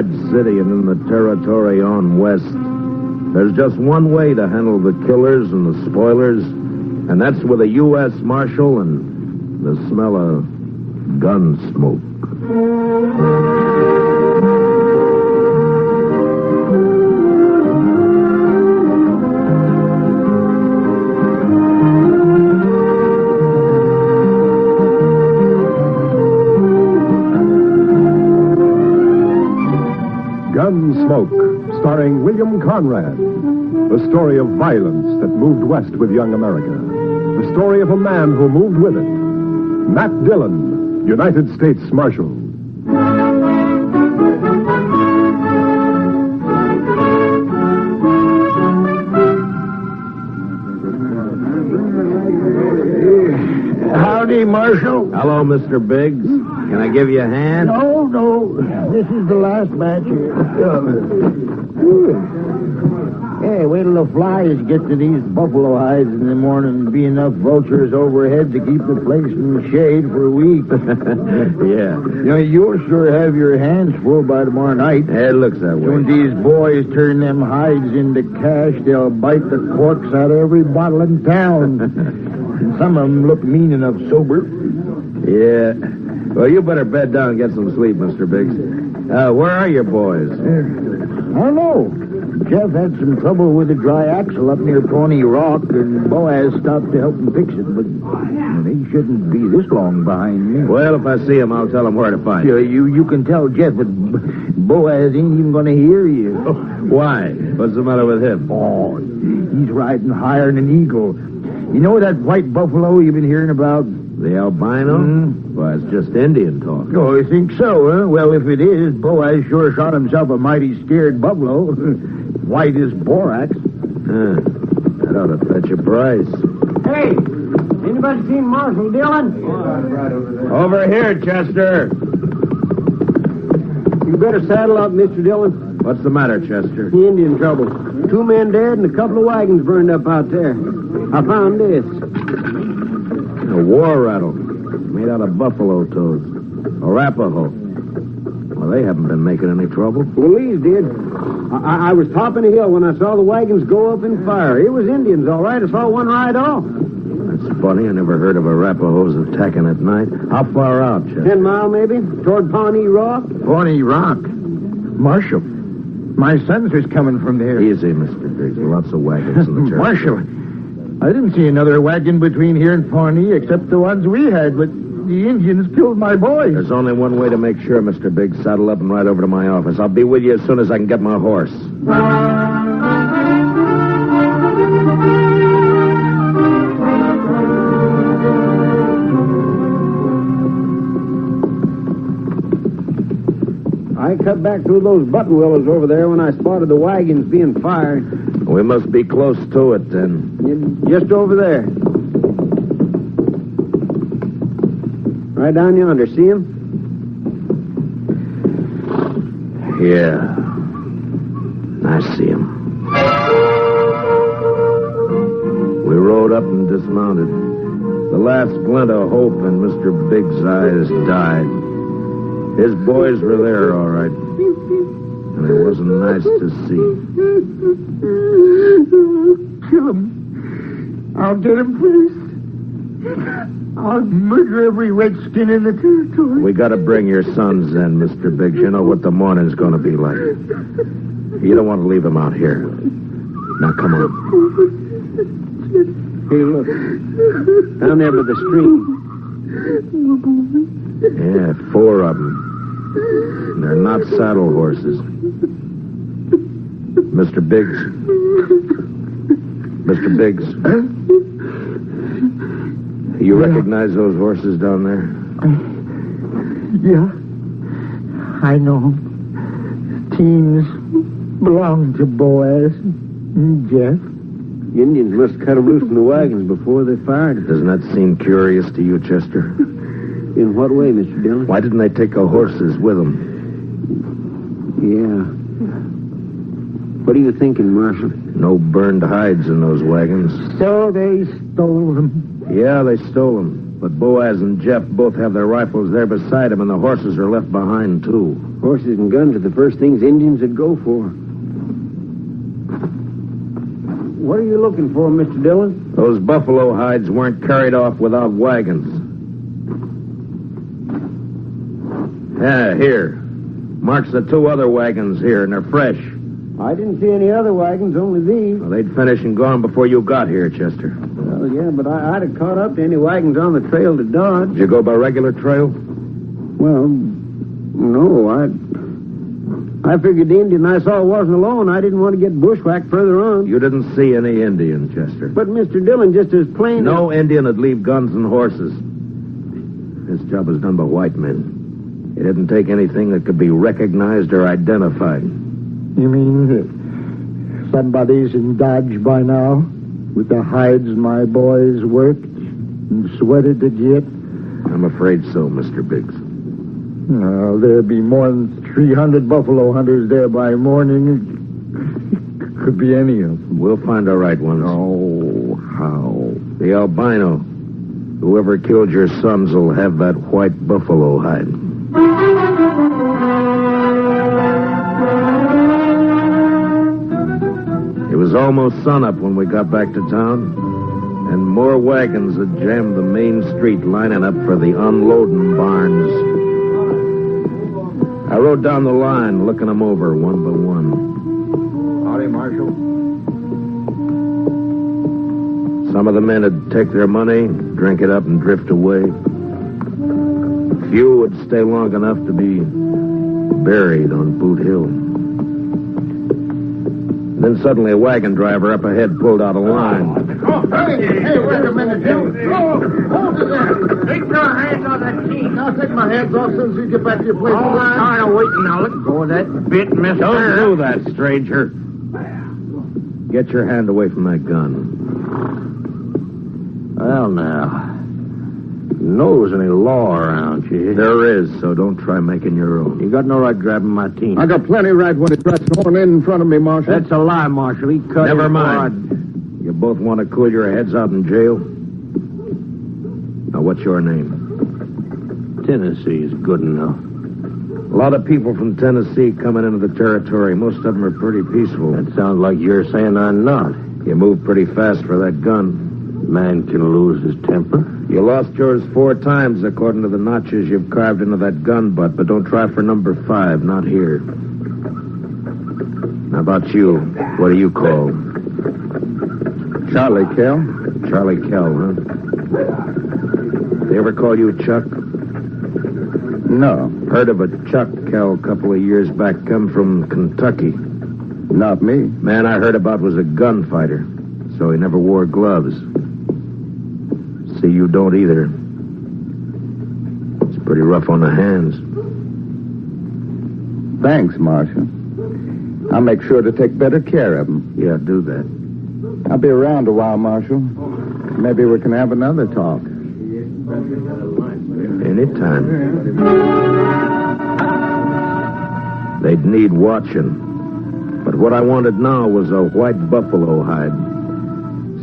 Dodge City and in the territory on west. There's just one way to handle the killers and the spoilers, and that's with a U.S. Marshal and the smell of gun smoke. Gunsmoke, starring William Conrad. The story of violence that moved west with young America. The story of a man who moved with it. Matt Dillon, United States Marshal. Howdy, Marshal. Hello, Mr. Biggs. Can I give you a hand? No. This is the last batch here. Hey, wait till the flies get to these buffalo hides in the morning and be enough vultures overhead to keep the place in the shade for a week. Yeah. You know, you'll sure have your hands full by tomorrow night. It looks that way. When these boys turn them hides into cash, they'll bite the corks out of every bottle in town. And some of them look mean enough sober. Yeah. Well, you better bed down and get some sleep, Mr. Biggs. Where are your boys? I don't know. Jeff had some trouble with a dry axle up near Pawnee Rock, and Boaz stopped to help him fix it, but he shouldn't be this long behind me. Well, if I see him, I'll tell him where to find you. You can tell Jeff that Boaz ain't even going to hear you. Why? What's the matter with him? Oh, he's riding higher than an eagle. You know that white buffalo you've been hearing about? The albino? Well, it's just Indian talk. Oh, you think so, huh? Well, if it is, Boaz sure shot himself a mighty scared buffalo. White as borax. That ought to fetch a price. Hey, anybody seen Marshal Dillon? Over here, Chester. You better saddle up, Mr. Dillon. What's the matter, Chester? The Indian trouble. 2 men dead and a couple of wagons burned up out there. I found this. A war rattle made out of buffalo toads. Arapaho. Well, they haven't been making any trouble. Well, these did. I was topping a hill when I saw the wagons go up in fire. It was Indians, all right. I saw one ride off. That's funny. I never heard of Arapahos attacking at night. How far out, Chester? 10 mile, maybe, toward Pawnee Rock. Pawnee Rock? Marshal, my sons was coming from there. Easy, Mr. Biggs. Lots of wagons in the church. Marshal, I didn't see another wagon between here and Pawnee except the ones we had, but the Indians killed my boys. There's only one way to make sure, Mr. Biggs. Saddle up and ride over to my office. I'll be with you as soon as I can get my horse. I cut back through those button willows over there when I spotted the wagons being fired. We must be close to it, then. Just over there. Right down yonder. See him? Yeah. I see him. We rode up and dismounted. The last glint of hope in Mr. Biggs' eyes died. His boys were there, all right. And it wasn't nice to see. Kill him. I'll get him first. I'll murder every redskin in the territory. We gotta bring your sons in, Mr. Biggs. You know what the morning's gonna be like. You don't want to leave them out here. Now, come on. Hey, look. Down there by the stream. Yeah, 4 of them. And they're not saddle horses. Mr. Biggs. Mr. Biggs. You recognize those horses down there? Yeah. I know them. Teams belong to Boaz and Jeff. The Indians must cut them loose from the wagons before they fired. Doesn't that seem curious to you, Chester? In what way, Mr. Dillon? Why didn't they take the horses with them? Yeah. What are you thinking, Marshal? No burned hides in those wagons. So they stole them. Yeah, they stole them. But Boaz and Jeff both have their rifles there beside them, and the horses are left behind, too. Horses and guns are the first things Indians would go for. What are you looking for, Mr. Dillon? Those buffalo hides weren't carried off without wagons. Yeah, here. Marks the 2 other wagons here, and they're fresh. I didn't see any other wagons, only these. Well, they'd finished and gone before you got here, Chester. Well, yeah, but I'd have caught up to any wagons on the trail to Dodge. Did you go by regular trail? Well, no, I figured the Indian I saw wasn't alone. I didn't want to get bushwhacked further on. You didn't see any Indian, Chester. But Mr. Dillon, just as plain No Indian would leave guns and horses. This job was done by white men. It didn't take anything that could be recognized or identified. You mean somebody's in Dodge by now? With the hides my boys worked and sweated to get? I'm afraid so, Mr. Biggs. No, there'd be more than 300 buffalo hunters there by morning. Could be any of them. We'll find the right ones. Oh, how? The albino. Whoever killed your sons will have that white buffalo hide. It was almost sunup when we got back to town, and more wagons had jammed the main street lining up for the unloading barns. I rode down the line, looking them over one by one. Howdy, Marshal. Some of the men would take their money, drink it up, and drift away. Few would stay long enough to be buried on Boot Hill. Then suddenly a wagon driver up ahead pulled out a line. Oh, hey, wait a minute, Jim. Oh, hold it there. Take your hands on that team. I'll take my hands off as soon as you get back to your place. Oh, I'm tired of waiting now. Let go of that bit, mister. Don't do that, stranger. Get your hand away from that gun. Well, now, knows any law around here. There is, so don't try making your own. You got no right grabbing my team. I got plenty right when it tries to horn in front of me, Marshal. That's a lie, Marshal. He cut Never his mind. rod. You both want to cool your heads out in jail? Now, what's your name? Tennessee's good enough. A lot of people from Tennessee coming into the territory. Most of them are pretty peaceful. That sounds like you're saying I'm not. You moved pretty fast for that gun. Man can lose his temper. You lost yours 4 times, according to the notches you've carved into that gun butt, but don't try for number 5, not here. How about you? What do you call? Charlie Kell. Charlie Kell, huh? They ever call you Chuck? No, Heard of a Chuck Kell a couple of years back, come from Kentucky. not me. Man I heard about was a gunfighter, so he never wore gloves. See, you don't either. It's pretty rough on the hands. Thanks, Marshal. I'll make sure to take better care of them. Yeah, do that. I'll be around a while, Marshal. Maybe we can have another talk. Anytime. They'd need watching. But what I wanted now was a white buffalo hide.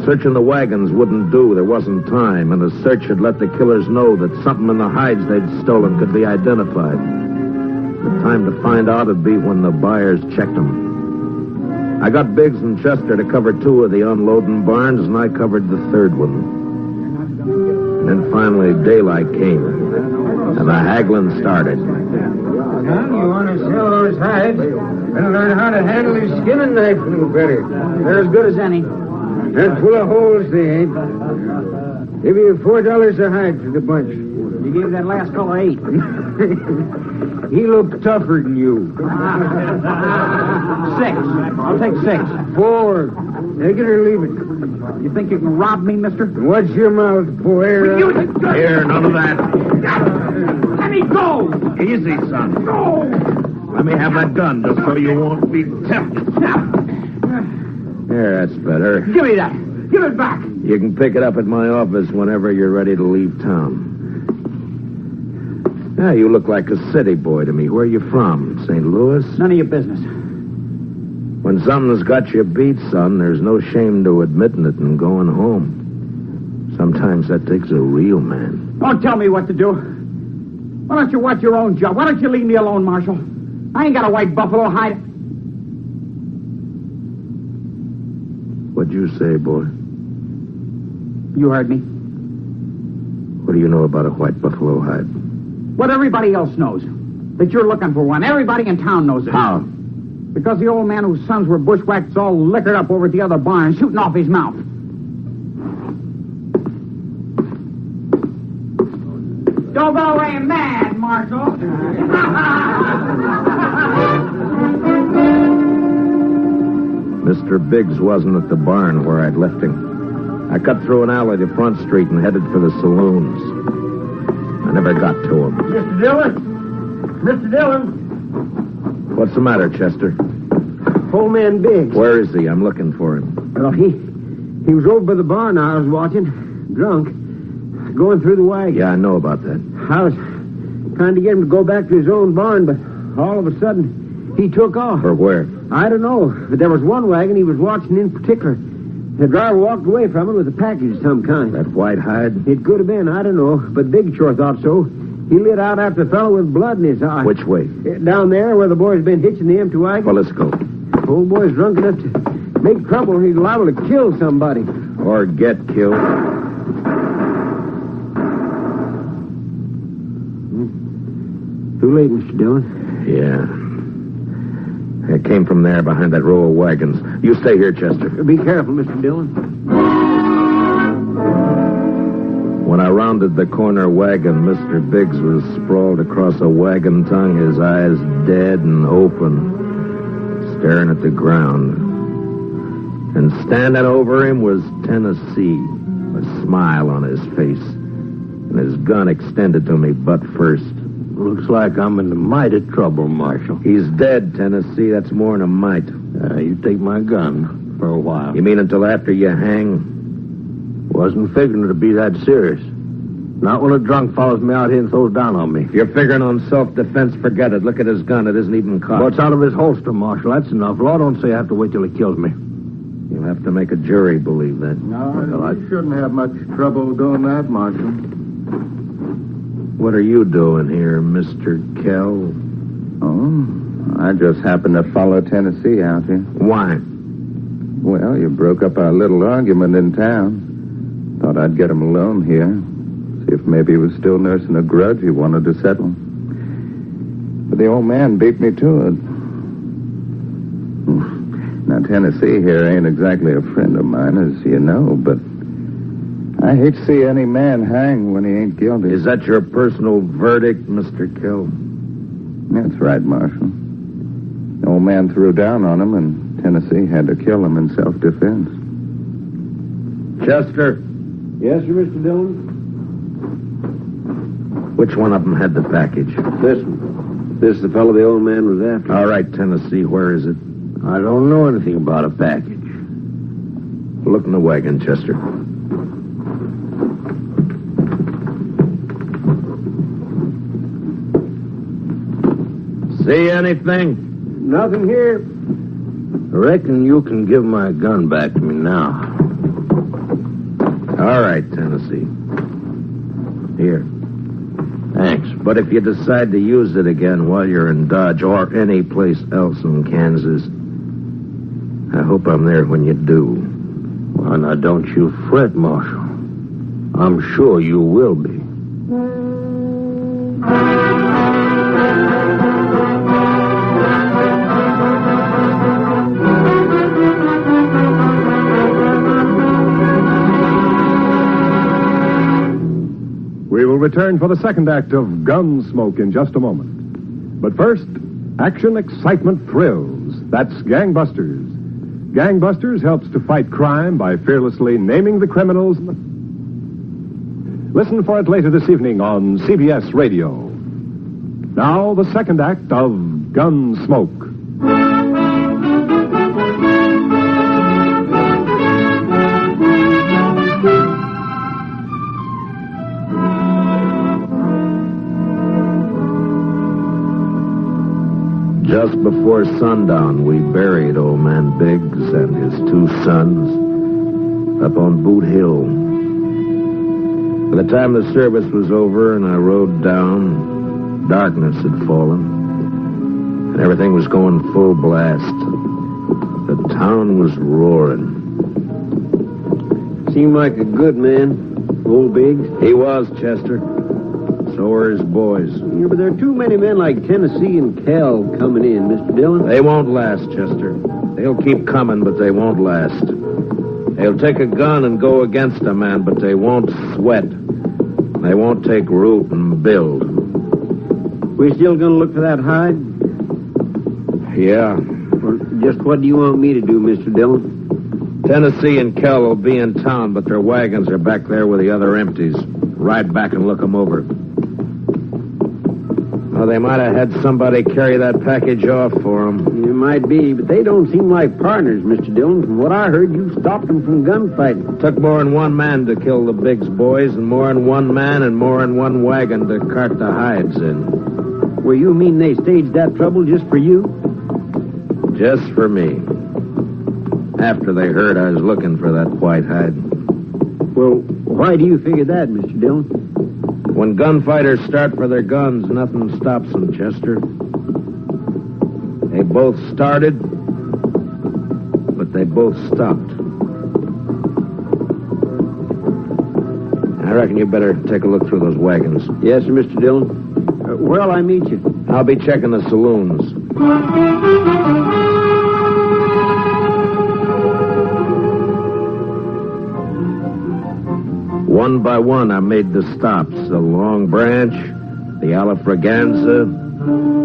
Searching the wagons wouldn't do. There wasn't time, and a search had let the killers know that something in the hides they'd stolen could be identified. The time to find out would be when the buyers checked them. I got Biggs and Chester to cover 2 of the unloading barns, and I covered the 3rd one. And then finally daylight came, and the haggling started. Son, you want to sell those hides? Better learn how to handle your skinning knife a little better. They're as good as any. They're full of holes, they ain't. Give you $4 a hide for the bunch. You gave that last fellow 8. He looked tougher than you. 6. I'll take 6. 4. Take it or leave it. You think you can rob me, mister? Watch your mouth, boy. Here, none of that. Let me go! Easy, son. Go! Let me have that gun just so you won't be tempted. There, that's better. Give me that. Give it back. You can pick it up at my office whenever you're ready to leave town. Yeah, you look like a city boy to me. Where are you from? St. Louis? None of your business. When something's got you beat, son, there's no shame to admitting it and going home. Sometimes that takes a real man. Don't tell me what to do. Why don't you watch your own job? Why don't you leave me alone, Marshal? I ain't got a white buffalo hide. What'd you say, boy? You heard me. What do you know about a white buffalo hide? What everybody else knows. That you're looking for one. Everybody in town knows it. How? Because the old man whose sons were bushwhacked is all liquored up over at the other barn, shooting off his mouth. Don't go away mad, Marshal. Mr. Biggs wasn't at the barn where I'd left him. I cut through an alley to Front Street and headed for the saloons. I never got to him. Mr. Dillon? Mr. Dillon? What's the matter, Chester? Old man Biggs. Where is he? I'm looking for him. Well, he was over by the barn I was watching, drunk, going through the wagon. Yeah, I know about that. I was trying to get him to go back to his own barn, but all of a sudden, he took off. For where? I don't know, but there was one wagon he was watching in particular. The driver walked away from it with a package of some kind. That white hide? It could have been, I don't know, but Big sure thought so. He lit out after the fellow with blood in his eye. Which way? Down there where the boy's been hitching the empty wagon. Well, let's go. Old boy's drunk enough to make trouble. He's liable to kill somebody. Or get killed. Too late, Mr. Dillon. Yeah. It came from there behind that row of wagons. You stay here, Chester. Be careful, Mr. Dillon. When I rounded the corner wagon, Mr. Biggs was sprawled across a wagon tongue, his eyes dead and open, staring at the ground. And standing over him was Tennessee, a smile on his face, and his gun extended to me butt first. Looks like I'm in mighty trouble, Marshal. He's dead, Tennessee. That's more than a mite. You take my gun for a while. You mean until after you hang? Wasn't figuring to be that serious. Not when a drunk follows me out here and throws down on me. If you're figuring on self-defense, forget it. Look at his gun. It isn't even cocked. What's out of his holster, Marshal? That's enough. Law don't say I have to wait till he kills me. You'll have to make a jury believe that. No, you shouldn't have much trouble doing that, Marshal. What are you doing here, Mr. Kell? Oh, I just happened to follow Tennessee out here. Why? Well, you broke up our little argument in town. Thought I'd get him alone here. See if maybe he was still nursing a grudge he wanted to settle. But the old man beat me to it. Now, Tennessee here ain't exactly a friend of mine, as you know, but I hate to see any man hang when he ain't guilty. Is that your personal verdict, Mr. Kell? That's right, Marshal. The old man threw down on him, and Tennessee had to kill him in self-defense. Chester, Yes, sir, Mr. Dillon? which one of them had the package? This one. This is the fellow the old man was after. All right, Tennessee, where is it? I don't know anything about a package. Look in the wagon, Chester. See anything? Nothing here. I reckon you can give my gun back to me now. All right, Tennessee. Here. Thanks. But if you decide to use it again while you're in Dodge or any place else in Kansas, I hope I'm there when you do. Well, now, don't you fret, Marshal. I'm sure you will be. We will return for the second act of Gunsmoke in just a moment. But first, action, excitement, thrills. That's Gangbusters. Gangbusters helps to fight crime by fearlessly naming the criminals. Listen for it later this evening on CBS Radio. Now, the second act of Gunsmoke. Just before sundown, we buried old man Biggs and his two sons up on Boot Hill. By the time the service was over and I rode down, darkness had fallen, Everything was going full blast. The town was roaring. Seemed like a good man, old Biggs. He was, Chester. So were his boys. Yeah, but there are too many men like Tennessee and Cal coming in, Mr. Dillon. They won't last, Chester. They'll keep coming, but they won't last. They'll take a gun and go against a man, but they won't sweat. They won't take root and build. We still gonna look for that hide? Yeah. Or just what do you want me to do, Mr. Dillon? Tennessee and Kell will be in town, but their wagons are back there with the other empties. Ride back and look them over. Well, they might have had somebody carry that package off for them. It might be, but they don't seem like partners, Mr. Dillon. From what I heard, you stopped them from gunfighting. Took more than one man to kill the Biggs boys, and more than one man and more than one wagon to cart the hides in. Well, you mean they staged that trouble just for you? Just for me. After they heard I was looking for that white hide. Well, why do you figure that, Mr. Dillon? When gunfighters start for their guns, nothing stops them, Chester. They both started, but they both stopped. I reckon you better take a look through those wagons. Yes, sir, Mr. Dillon. Where'll I meet you? I'll be checking the saloons. One by one, I made the stops. The Long Branch, the Alafraganza,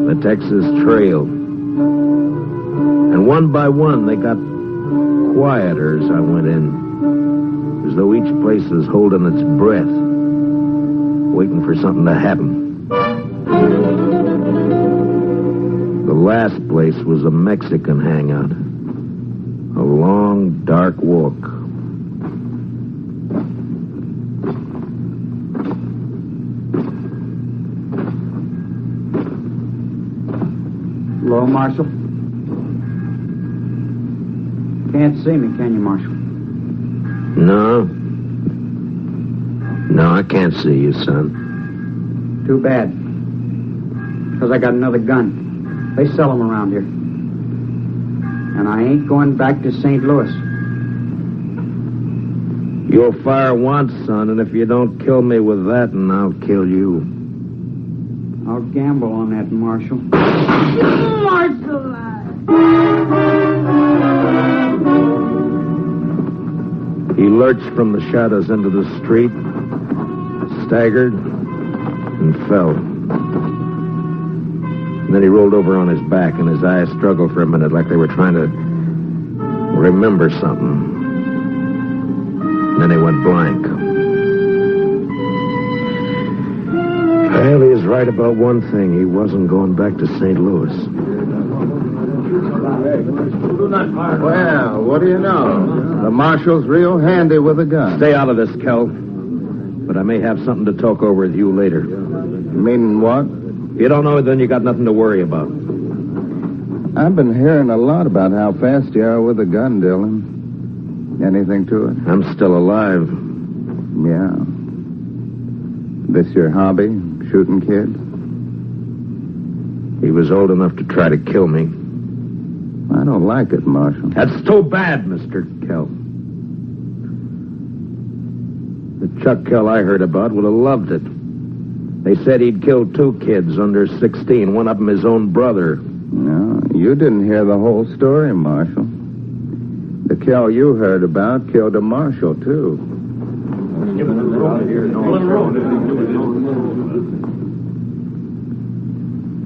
the Texas Trail. And one by one, they got quieter as I went in. As though each place was holding its breath, waiting for something to happen. The last place was a Mexican hangout. A long, dark walk. Hello, Marshal. Can't see me, can you, Marshal? No. No, I can't see you, son. Too bad. Because I got another gun. They sell them around here. And I ain't going back to St. Louis. You'll fire once, son, and if you don't kill me with that, and I'll kill you. I'll gamble on that, Marshal. Marshal! He lurched from the shadows into the street, staggered, and fell. And then he rolled over on his back, and his eyes struggled for a minute like they were trying to remember something. And then he went blank. Well, he was right about one thing. He wasn't going back to St. Louis. Well, what do you know? The marshal's real handy with a gun. Stay out of this, Kel. But I may have something to talk over with you later. You mean what? If you don't know, then you got nothing to worry about. I've been hearing a lot about how fast you are with a gun, Dillon. Anything to it? I'm still alive. Yeah. This your hobby? Shooting kids? He was old enough to try to kill me. I don't like it, Marshal. That's too bad, Mr. Kell. The Chuck Kell I heard about would have loved it. They said he'd killed 2 kids under 16, one of them his own brother. No, you didn't hear the whole story, Marshal. The Kell you heard about killed a marshal, too.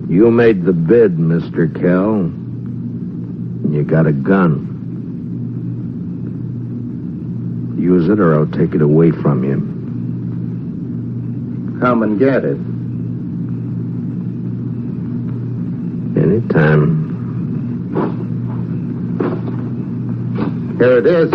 You made the bid, Mr. Kell. You got a gun. Use it or I'll take it away from you. Come and get it. Anytime. Here it is.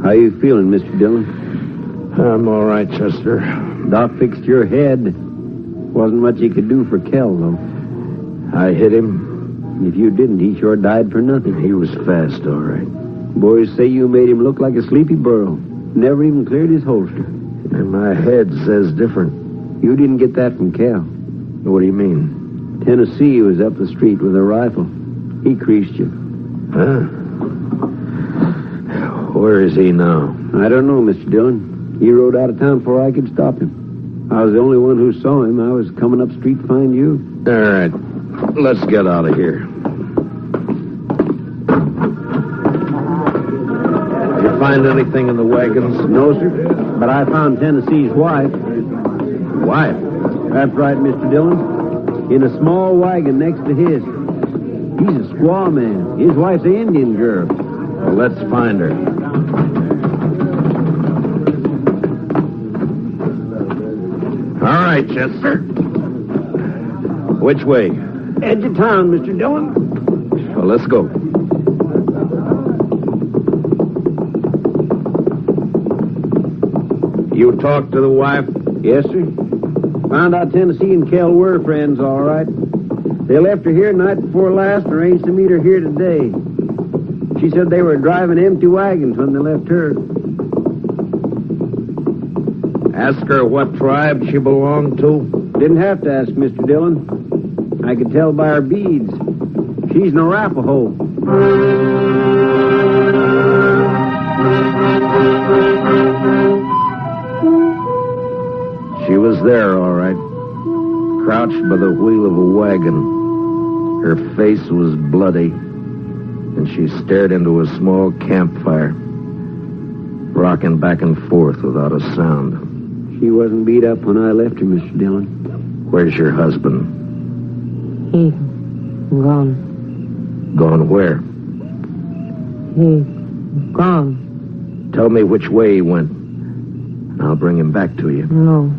How you feeling, Mr. Dillon? I'm all right, Chester. Doc fixed your head. Wasn't much he could do for Kell, though. I hit him. If you didn't, he sure died for nothing. He was fast, all right. Boys say you made him look like a sleepy burro. Never even cleared his holster. And my head says different. You didn't get that from Cal. What do you mean? Tennessee was up the street with a rifle. He creased you. Huh? Where is he now? I don't know, Mr. Dillon. He rode out of town before I could stop him. I was the only one who saw him. I was coming up street to find you. All right. Let's get out of here. You find anything in the wagons? No, sir. But I found Tennessee's wife. Wife? That's right, Mr. Dillon. In a small wagon next to his. He's a squaw man. His wife's an Indian girl. Well, let's find her. All right, Chester. Which way? Edge of town, Mr. Dillon. Well, let's go. You talked to the wife? Yes, sir. Found out Tennessee and Kel were friends, all right. They left her here night before last and arranged to meet her here today. She said they were driving empty wagons when they left her. Ask her what tribe she belonged to? Didn't have to ask, Mr. Dillon. I could tell by her beads. She's an Arapaho. She was there, all right. Crouched by the wheel of a wagon. Her face was bloody, and she stared into a small campfire, rocking back and forth without a sound. She wasn't beat up when I left her, Mr. Dillon. Where's your husband? He gone. Gone where? He gone. Tell me which way he went, and I'll bring him back to you. No.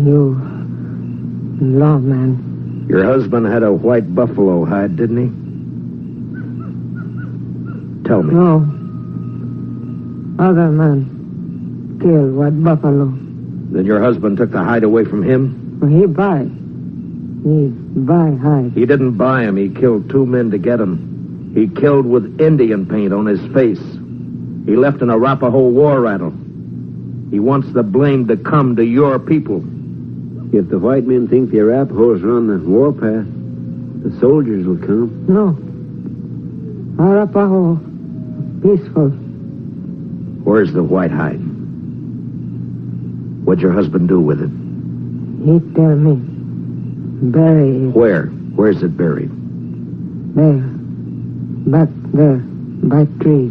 You lawman. Your husband had a white buffalo hide, didn't he? Tell me. No. Other man killed white buffalo. Then your husband took the hide away from him? He buy. He buy hide. He didn't buy him. He killed 2 men to get him. He killed with Indian paint on his face. He left an Arapaho war rattle. He wants the blame to come to your people. If the white men think the Arapahoes are on the warpath, the soldiers will come. No. Arapaho. Peaceful. Where's the white hide? What'd your husband do with it? He tell me. Bury it Where? Where's it buried? there. Back there. By tree.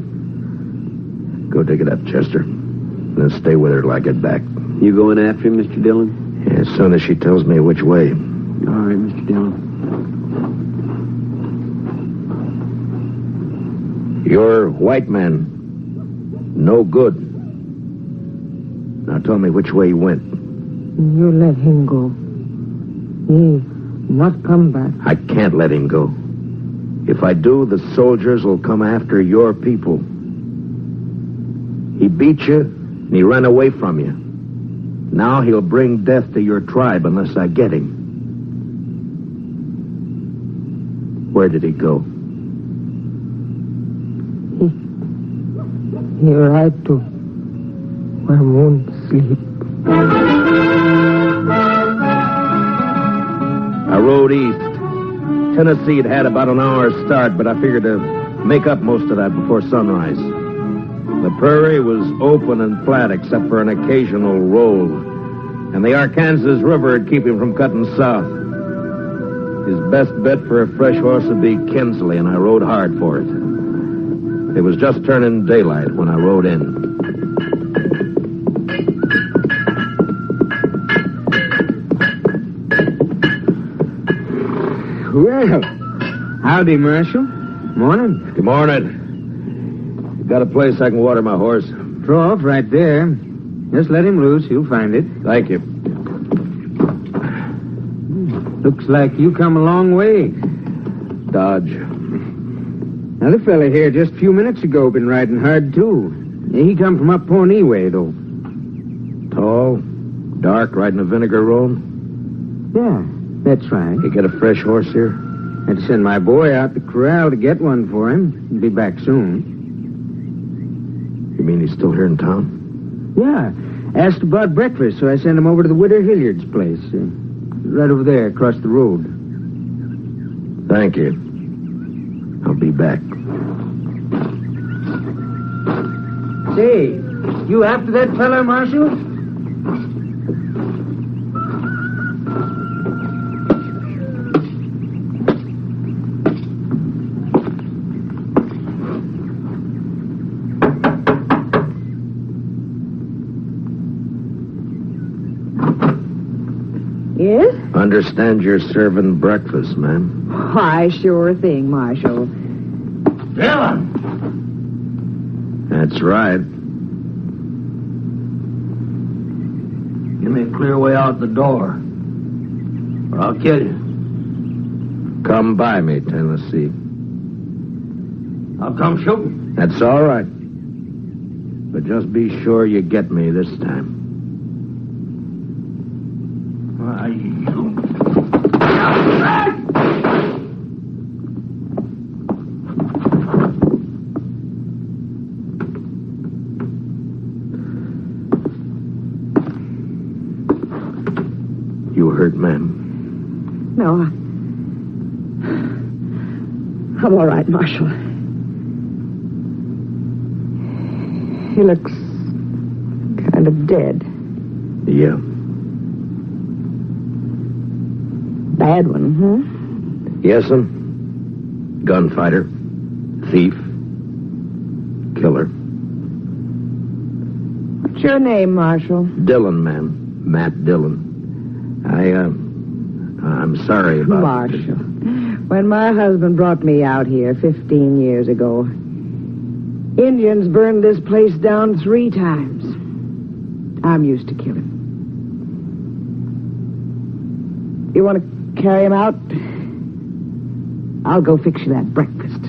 Go dig it up, Chester. Then stay with her till I get back. You going after him, Mr. Dillon? As soon as she tells me which way. All right, Mr. Dillon. You're white man. No good. Now tell me which way he went. You let him go. He not come back. I can't let him go. If I do, the soldiers will come after your people. He beat you, and he ran away from you. Now he'll bring death to your tribe unless I get him. Where did he go? He ride to where moon sleep. I rode east. Tennessee had about an hour's start, but I figured to make up most of that before sunrise. The prairie was open and flat except for an occasional roll, and the Arkansas River would keep him from cutting south. His best bet for a fresh horse would be Kinsley, and I rode hard for it. It was just turning daylight when I rode in. Well, howdy, Marshal. Morning. Good morning. You got a place I can water my horse? Throw off right there. Just let him loose. He'll find it. Thank you. Looks like you come a long way. Dodge. Another fella here just a few minutes ago been riding hard, too. He come from up Pawnee way, though. Tall, dark, riding a vinegar roan. Yeah, that's right. You get a fresh horse here? Had to send my boy out to corral to get one for him. He'll be back soon. You mean he's still here in town? Yeah. Asked about breakfast, so I sent him over to the Widow Hilliard's place. Right over there, across the road. Thank you. I'll be back. Say, you after that fella, Marshal? Yes? Understand you're serving breakfast, ma'am. Why, sure thing, Marshal. Dillon! That's right. Give me a clear way out the door, or I'll kill you. Come by me, Tennessee. I'll come shooting. That's all right. But just be sure you get me this time. Why, you... You hurt, ma'am? No, I'm all right, Marshal. He looks kind of dead. Yeah. Bad one, huh? Yes'm. Gunfighter. Thief. Killer. What's your name, Marshal? Dillon, ma'am. Matt Dillon. I'm sorry about Marshal. When my husband brought me out here 15 years ago, Indians burned this place down 3 times. I'm used to killing. You want to carry him out? I'll go fix you that breakfast.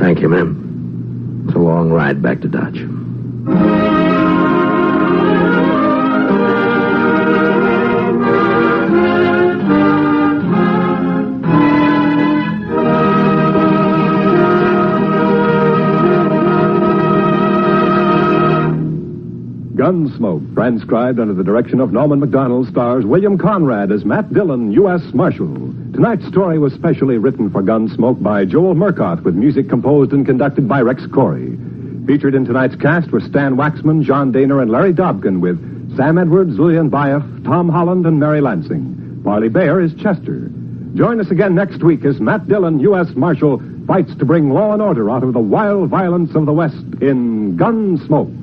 Thank you, ma'am. It's a long ride back to Dodge. Gunsmoke, transcribed under the direction of Norman MacDonald, stars William Conrad as Matt Dillon, U.S. Marshal. Tonight's story was specially written for Gunsmoke by Joel Murcott, with music composed and conducted by Rex Corey. Featured in tonight's cast were Stan Waxman, John Daner, and Larry Dobkin, with Sam Edwards, Lillian Baeff, Tom Holland, and Mary Lansing. Parley Bayer is Chester. Join us again next week as Matt Dillon, U.S. Marshal, fights to bring law and order out of the wild violence of the West in Gunsmoke.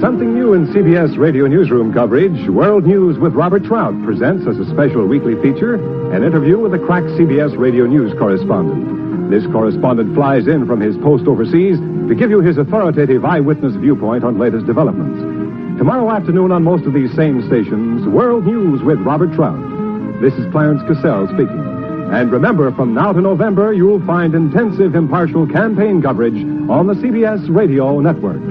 Something new in CBS Radio Newsroom coverage, World News with Robert Trout presents as a special weekly feature an interview with a crack CBS Radio News correspondent. This correspondent flies in from his post overseas to give you his authoritative eyewitness viewpoint on latest developments. Tomorrow afternoon on most of these same stations, World News with Robert Trout. This is Clarence Cassell speaking. And remember, from now to November, you'll find intensive, impartial campaign coverage on the CBS Radio Network.